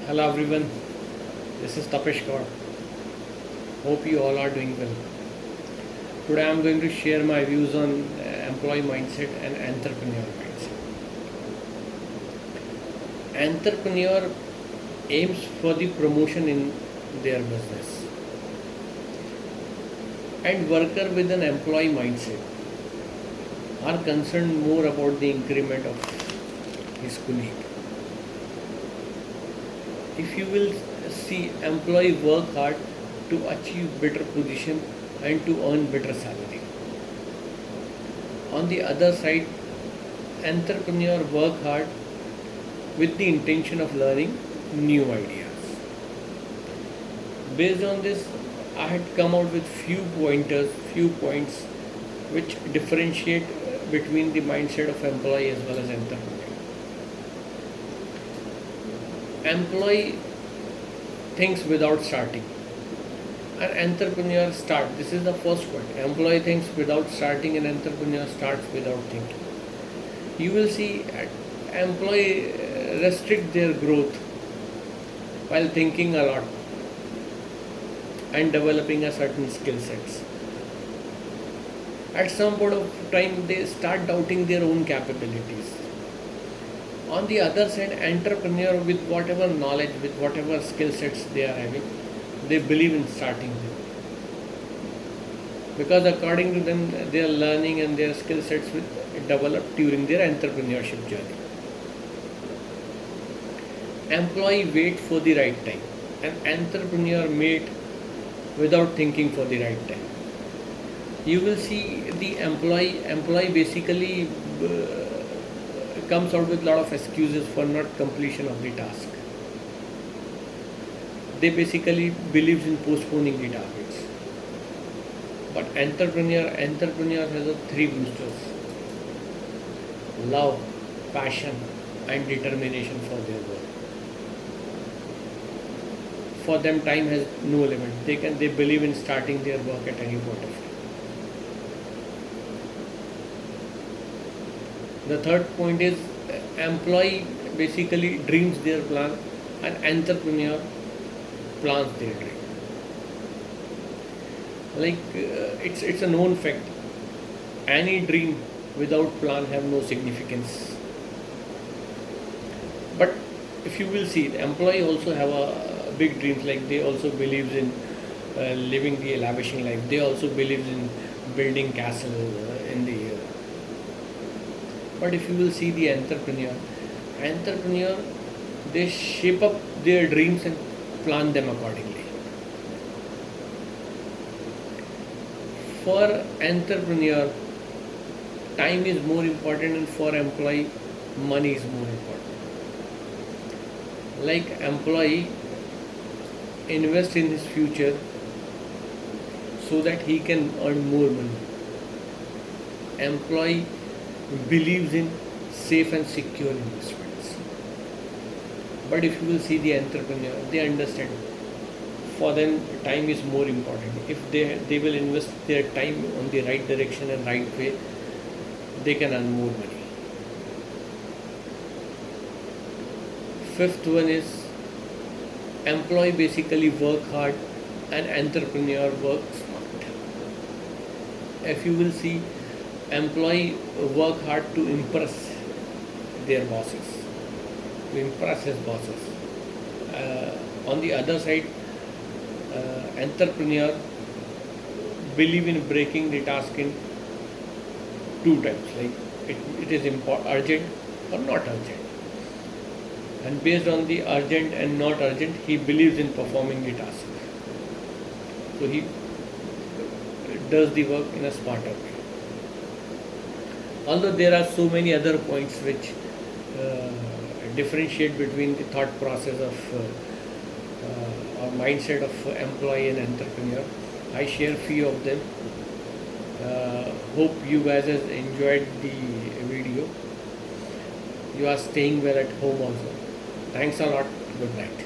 Hello everyone, this is Tapesh Kaur. Hope you all are doing well. Today I am going to share my views on employee mindset and entrepreneur mindset. Entrepreneur aims for the promotion in their business, and worker with an employee mindset are concerned more about the increment of his colleague. If you will see, employee work hard to achieve better position and to earn better salary. On the other side, entrepreneur work hard with the intention of learning new ideas. Based on this, I had come out with few points which differentiate between the mindset of employee as well as entrepreneur. Employee thinks without starting. An entrepreneur starts. This is the first point. Employee thinks without starting, and entrepreneur starts without thinking. You will see employee restrict their growth while thinking a lot and developing a certain skill sets. At some point of time, they start doubting their own capabilities. On the other side, entrepreneur with whatever knowledge, with whatever skill sets they are having, they believe in starting them. Because according to them, their learning and their skill sets will develop during their entrepreneurship journey. Employee wait for the right time. An entrepreneur made without thinking for the right time. You will see the employee basically comes out with a lot of excuses for not completion of the task. They basically believes in postponing the targets. But entrepreneur has a three boosters: love, passion, and determination for their work. For them, time has no limit. They believe in starting their work at any point of time. The third point is employee basically dreams their plan, and entrepreneur plans their dream. It's a known fact. Any dream without plan have no significance. But if you will see, the employee also have a big dreams. Like they also believes in living the lavishing life. They also believes in building castle in the air. But if you will see the entrepreneur, they shape up their dreams and plan them accordingly. For entrepreneur, time is more important, and for employee, money is more important. Like employee invest in his future so that he can earn more money. Employee believes in safe and secure investments. But if you will see the entrepreneur, they understand for them time is more important. If they will invest their time on the right direction and right way, they can earn more money. Fifth one is employee basically work hard and entrepreneur work smart. If you will see, employee work hard to impress their bosses, to impress his bosses. On the other side, entrepreneur believe in breaking the task in two types, like it is urgent or not urgent. And based on the urgent and not urgent, he believes in performing the task. So he does the work in a smarter way. Although there are so many other points which differentiate between the thought process of or mindset of employee and entrepreneur, I share few of them. Hope you guys have enjoyed the video. You are staying well at home also. Thanks a lot. Good night.